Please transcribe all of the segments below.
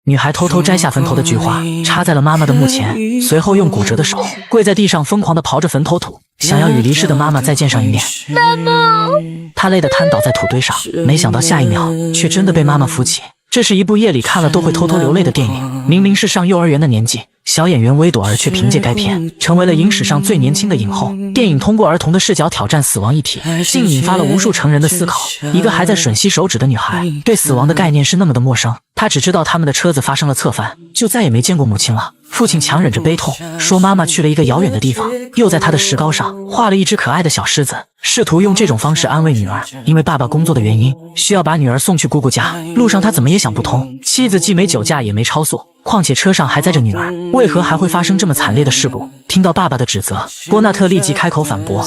女孩偷偷摘下坟头的菊花，插在了妈妈的墓前，随后用骨折的手跪在地上，疯狂地刨着坟头土，想要与离世的妈妈再见上一面。妈妈，她累得瘫倒在土堆上，没想到下一秒却真的被妈妈扶起。这是一部夜里看了都会偷偷流泪的电影，明明是上幼儿园的年纪，小演员薇朵儿却凭借该片成为了影史上最年轻的影后。电影通过儿童的视角挑战死亡议题，竟引发了无数成人的思考。一个还在吮吸手指的女孩，对死亡的概念是那么的陌生，她只知道他们的车子发生了侧翻，就再也没见过母亲了。父亲强忍着悲痛说，妈妈去了一个遥远的地方，又在她的石膏上画了一只可爱的小狮子，试图用这种方式安慰女儿。因为爸爸工作的原因，需要把女儿送去姑姑家，路上他怎么也想不通，妻子既没酒驾也没超速，况且车上还载着女儿，为何还会发生这么惨烈的事故？听到爸爸的指责，波纳特立即开口反驳：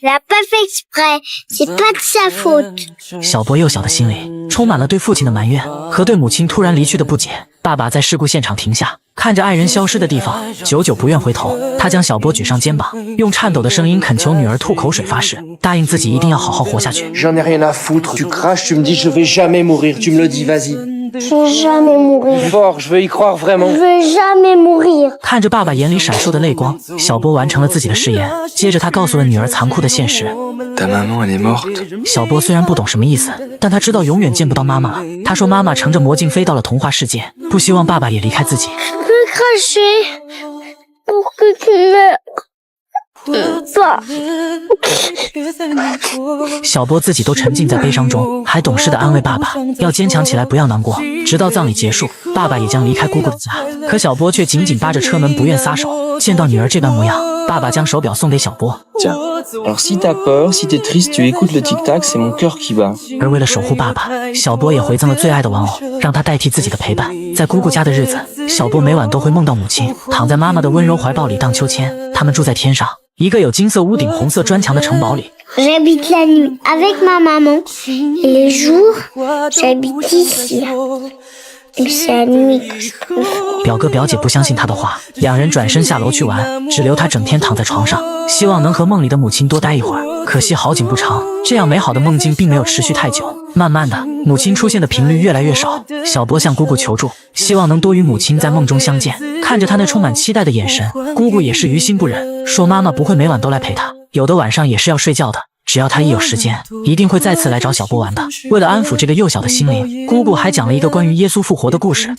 Elle a pas fait exprès, c'est pas de sa faute. 小波幼小的心里充满了对父亲的埋怨和对母亲突然离去的不解。爸爸在事故现场停下，看着爱人消失的地方，久久不愿回头。他将小波举上肩膀，用颤抖的声音恳求女儿吐口水发誓，答应自己一定要好好活下去。J'en ai rien à foutre. Tu craches, tu me dis je vais jamais mourir. Tu me le dis, vas-y. Je vais jamais mourir. Fort, je veux y croire vraiment. Je vais jamais mourir. 看着爸爸眼里闪烁的泪光，小波完成了自己的誓言。接着他告诉了女儿残酷的现实。Ta maman, elle est morte. 小波虽然不懂什么意思，但他知道永远见不到妈妈了。他说妈妈乘着魔镜飞到了童话世界，不希望爸爸也离开自己。Je peux cracher pour que tu meurs. 爸，小波自己都沉浸在悲伤中，还懂事地安慰爸爸要坚强起来，不要难过。直到葬礼结束，爸爸也将离开姑姑的家，可小波却紧紧扒着车门不愿撒手。见到女儿这般模样，爸爸将手表送给小波。Tiens, alors si t'as peur, si t'es triste, tu écoutes le tic-tac, c'est mon cœur qui bat. 而为了守护爸爸，小波也回赠了最爱的玩偶，让他代替自己的陪伴。在姑姑家的日子，小波每晚都会梦到母亲躺在妈妈的温柔怀抱里荡秋千。他们住在天上，一个有金色屋顶、红色砖墙的城堡里。J'habite la nuit avec ma maman et les jours, j'habite ici. Et c'est la nuit que je préfère. 表哥表姐不相信他的话，两人转身下楼去玩，只留他整天躺在床上，希望能和梦里的母亲多待一会儿。可惜好景不长，这样美好的梦境并没有持续太久。慢慢的，母亲出现的频率越来越少。小波向姑姑求助，希望能多与母亲在梦中相见。看着她那充满期待的眼神，姑姑也是于心不忍，说妈妈不会每晚都来陪她，有的晚上也是要睡觉的。只要他一有时间，一定会再次来找小波玩的。为了安抚这个幼小的心灵，姑姑还讲了一个关于耶稣复活的故事。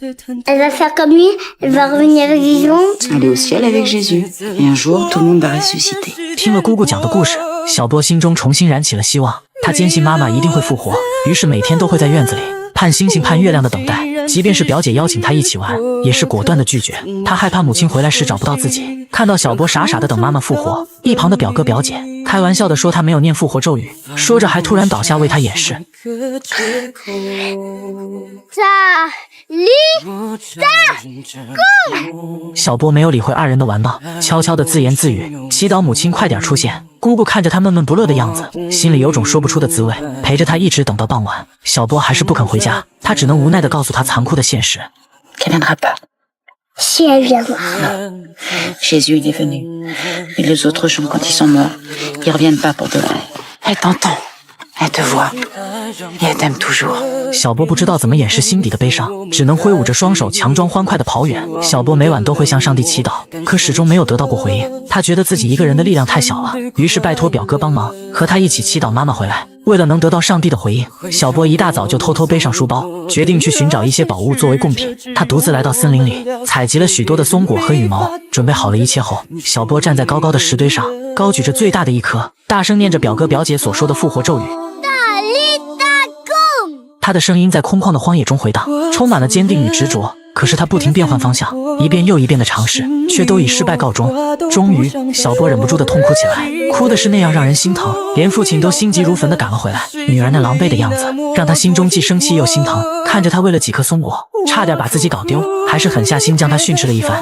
Elle va faire comme lui, elle va revenir vivante. Aller au ciel avec Jésus. Et un jour, tout le monde va ressusciter. 听了姑姑讲的故事，小波心中重新燃起了希望。他坚信妈妈一定会复活，于是每天都会在院子里盼星星盼月亮的等待。即便是表姐邀请他一起玩，也是果断的拒绝。他害怕母亲回来时找不到自己。看到小波傻傻的等妈妈复活，一旁的表哥表姐开玩笑的说他没有念复活咒语，说着还突然倒下为他掩饰。小波没有理会二人的玩闹，悄悄的自言自语，祈祷母亲快点出现。姑姑看着他闷闷不乐的样子，心里有种说不出的滋味，陪着他一直等到傍晚。小波还是不肯回家，他只能无奈地告诉他残酷的现实。Qu'elle viendra pas. Si elle viendra. Jésus, il est venu. Et les autres gens, quand ils sont morts, ils reviennent pas pour de vrai. Elle t'entend. Elle te voit. Et elle t'aime toujours. 小波不知道怎么掩饰心底的悲伤，只能挥舞着双手，强装欢快地跑远。小波每晚都会向上帝祈祷，可始终没有得到过回应。他觉得自己一个人的力量太小了，于是拜托表哥帮忙，和他一起祈祷妈妈回来。为了能得到上帝的回应，小波一大早就偷偷背上书包，决定去寻找一些宝物作为贡品。他独自来到森林里，采集了许多的松果和羽毛。准备好了一切后，小波站在高高的石堆上，高举着最大的一颗，大声念着表哥表姐所说的复活咒语。他的声音在空旷的荒野中回荡，充满了坚定与执着。可是他不停变换方向，一遍又一遍的尝试，却都以失败告终。终于，小波忍不住的痛哭起来，哭的是那样让人心疼，连父亲都心急如焚的赶了回来。女儿那狼狈的样子，让他心中既生气又心疼。看着他为了几颗松果，差点把自己搞丢，还是狠下心将他训斥了一番。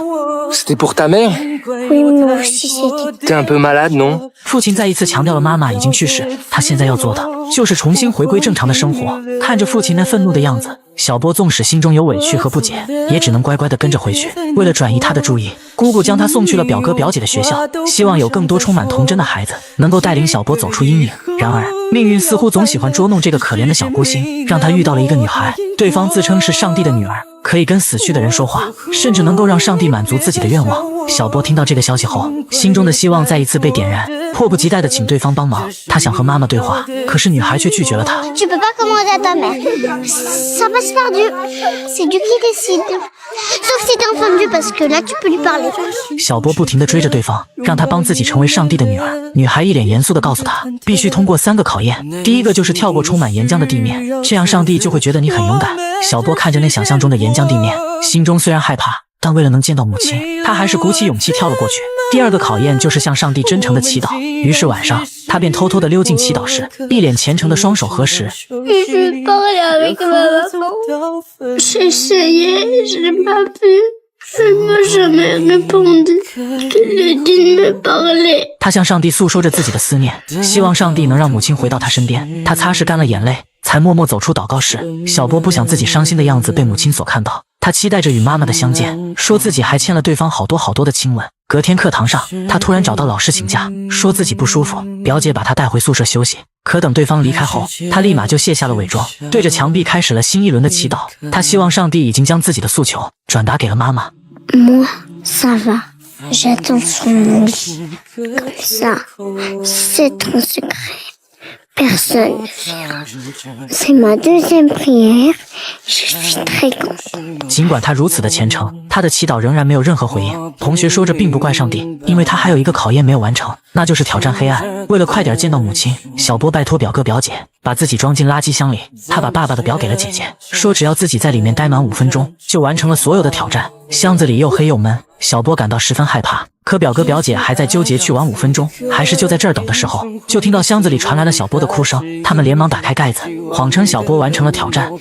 C'était pour ta mère? Oui, moi aussi c'était. T'es un peu malade, non? 父亲再一次强调了妈妈已经去世，他现在要做的就是重新回归正常的生活。看着父亲那愤怒的样子，小波纵使心中有委屈和不解，也只能乖乖地跟着回去。为了转移他的注意，姑姑将他送去了表哥表姐的学校，希望有更多充满童真的孩子能够带领小波走出阴影。然而，命运似乎总喜欢捉弄这个可怜的小孤星，让他遇到了一个女孩，对方自称是上帝的女儿，可以跟死去的人说话，甚至能够让上帝满足自己的愿望。小波听到这个消息后，心中的希望再一次被点燃，迫不及待地请对方帮忙。他想和妈妈对话，可是女孩却拒绝了他。Tu peux pas commander à ta mère. Ça passe par Dieu. C'est Dieu qui décide. Sauf si t'es enfant de Dieu, parce que là tu peux lui parler. 小波不停地追着对方，让他帮自己成为上帝的女儿。女孩一脸严肃地告诉他，必须通过3个考验，第一个就是跳过充满岩浆的地面，这样上帝就会觉得你很勇敢。小波看着那想象中的岩浆地面，心中虽然害怕，但为了能见到母亲，他还是鼓起勇气跳了过去。第2个考验就是向上帝真诚的祈祷。于是晚上，他便偷偷地溜进祈祷室，一脸虔诚的双手合十。Je parlais avec ma maman. J'ai essayé, je n'ai pas pu. Elle m'a jamais répondu. Je lui ai dit de me parler. 他向上帝诉说着自己的思念，希望上帝能让母亲回到他身边。他擦拭干了眼泪，才默默走出祷告室。小波不想自己伤心的样子被母亲所看到，他期待着与妈妈的相见，说自己还欠了对方好多的亲吻。隔天课堂上，他突然找到老师请假，说自己不舒服，表姐把他带回宿舍休息。可等对方离开后，他立马就卸下了伪装，对着墙壁开始了新一轮的祈祷。他希望上帝已经将自己的诉求转达给了妈妈。Moi, ça va. J'attends sur mon lit. Comme ça, c'est ton secret. Personne ne verra. C'est ma deuxième prière. Je suis très contente. 尽管他如此的虔诚，他的祈祷仍然没有任何回应。同学说这并不怪上帝，因为他还有一个考验没有完成，那就是挑战黑暗。为了快点见到母亲，小波拜托表哥表姐把自己装进垃圾箱里。他把爸爸的表给了姐姐，说只要自己在里面待满5分钟，就完成了所有的挑战。箱子里又黑又闷，小波感到十分害怕。可表哥表姐还在纠结去玩5分钟，还是就在这儿等的时候，就听到箱子里传来了小波的哭声。他们连忙打开盖子，谎称小波完成了挑战。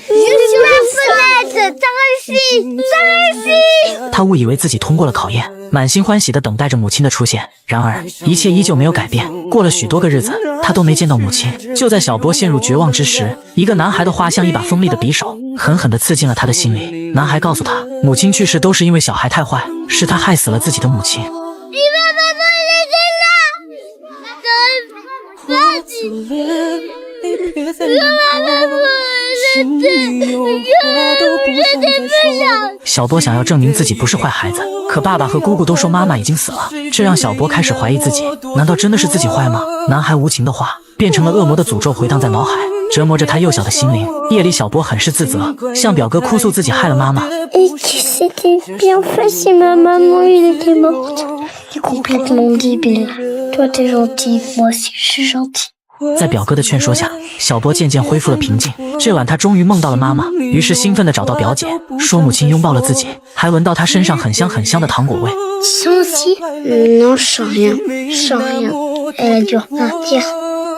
他误以为自己通过了考验，满心欢喜地等待着母亲的出现。然而一切依旧没有改变。过了许多个日子，他都没见到母亲。就在小波陷入绝望之时，一个男孩的话像一把锋利的匕首，狠狠地刺进了他的心里。男孩告诉他，母亲去世都是因为小孩太坏，是他害死了自己的母亲。小波想要证明自己不是坏孩子，可爸爸和姑姑都说妈妈已经死了，这让小波开始怀疑自己，难道真的是自己坏吗？男孩无情的话变成了恶魔的诅咒，回荡在脑海，折磨着他幼小的心灵。夜里，小波很是自责，向表哥哭诉自己害了妈妈。Et que c'était bien fait si ma maman était morte. T'es complètement débile. Toi t'es gentil, moi aussi je suis gentil. 在表哥的劝说下，小波渐渐恢复了平静。这晚他终于梦到了妈妈，于是兴奋地找到表姐，说母亲拥抱了自己，还闻到她身上很香的糖果味。Sens aussi? Non, je sens rien. Je sens rien. Elle a dû repartir.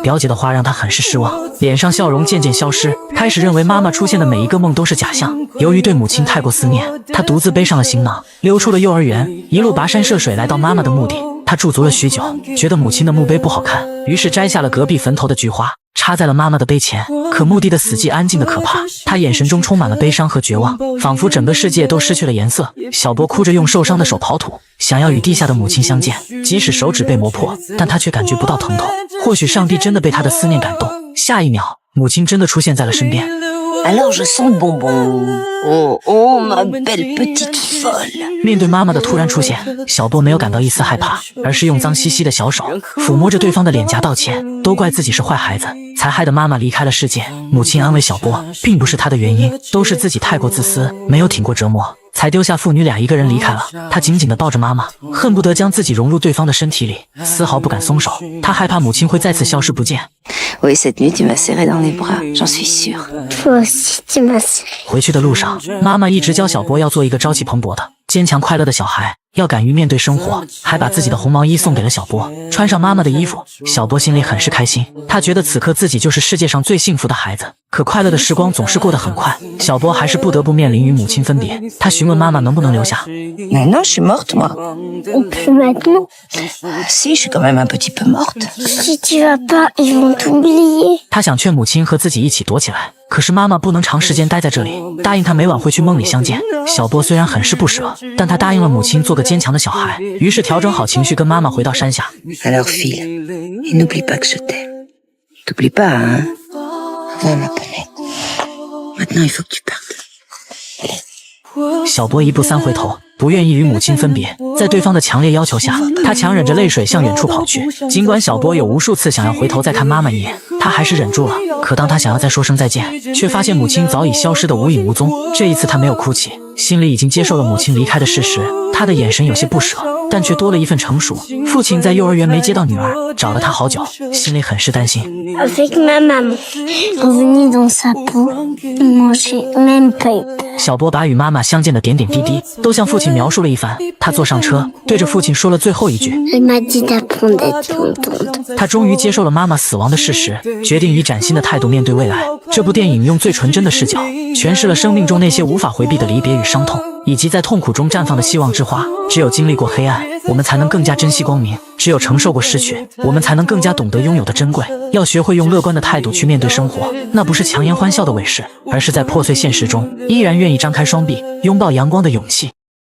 表姐的话让他很是失望，脸上笑容渐渐消失，开始认为妈妈出现的每一个梦都是假象。由于对母亲太过思念，他独自背上了行囊，溜出了幼儿园，一路跋山涉水来到妈妈的墓地。他驻足了许久，觉得母亲的墓碑不好看，于是摘下了隔壁坟头的菊花，插在了妈妈的碑前。可墓地的死寂安静的可怕，他眼神中充满了悲伤和绝望，仿佛整个世界都失去了颜色。小波哭着用受伤的手刨土，想要与地下的母亲相见，即使手指被磨破，但他却感觉不到疼痛。或许上帝真的被他的思念感动，下一秒，母亲真的出现在了身边。Alors je sens le bonbon. Oh, ma belle petite folle. 面对妈妈的突然出现，小波没有感到一丝害怕，而是用脏兮兮的小手抚摸着对方的脸颊道歉，都怪自己是坏孩子，才害得妈妈离开了世界。母亲安慰小波，并不是他的原因，都是自己太过自私，没有挺过折磨，才丢下父女俩一个人离开了。他紧紧地抱着妈妈，恨不得将自己融入对方的身体里，丝毫不敢松手。他害怕母亲会再次消失不见。Oui, cette nuit, tu m'as serré dans les bras, j'en suis sûre. Toi aussi tu m'as serré. 回去的路上，妈妈一直教小波要做一个朝气蓬勃的、坚强快乐的小孩，要敢于面对生活，还把自己的红毛衣送给了小波。穿上妈妈的衣服，小波心里很是开心，他觉得此刻自己就是世界上最幸福的孩子。可快乐的时光总是过得很快，小波还是不得不面临与母亲分别。他询问妈妈能不能留下。Mais non, je suis morte, moi. Plus maintenant. Si, je suis quand même un petit peu morte. Si tu vas pas, ils vont t'oublier. 他想劝母亲和自己一起躲起来，可是妈妈不能长时间待在这里，答应他每晚会去梦里相见。小波虽然很是不舍，但他答应了母亲做个坚强的小孩，于是调整好情绪跟妈妈回到山下。Alors file, et n'oublie pas que je t'aime. T'oublies pas, hein? Va ma planète. Maintenant il faut que tu partes. 小波一步三回头，不愿意与母亲分别。在对方的强烈要求下，他强忍着泪水向远处跑去。尽管小波有无数次想要回头再看妈妈一眼，他还是忍住了。可当他想要再说声再见，却发现母亲早已消失得无影无踪。这一次他没有哭泣，心里已经接受了母亲离开的事实。他的眼神有些不舍，但却多了一份成熟。父亲在幼儿园没接到女儿，找了他好久，心里很是担心。Avec ma maman, revenue dans sa peau, moi j'ai même pas eu peur. 小波把与妈妈相见的点点滴滴都向父亲描述了一番。他坐上车，对着父亲说了最后一句。Elle m'a dit d'apprendre d'être contente. 他终于接受了妈妈死亡的事实，决定以崭新的态度面对未来。这部电影用最纯真的视角，诠释了生命中那些无法回避的离别与伤痛，以及在痛苦中绽放的希望之花。只有经历过黑暗，我们才能更加珍惜光明；只有承受过失去，我们才能更加懂得拥有的珍贵。要学会用乐观的态度去面对生活，那不是强颜欢笑的伪饰，而是在破碎现实中依然愿意张开双臂，拥抱阳光的勇气。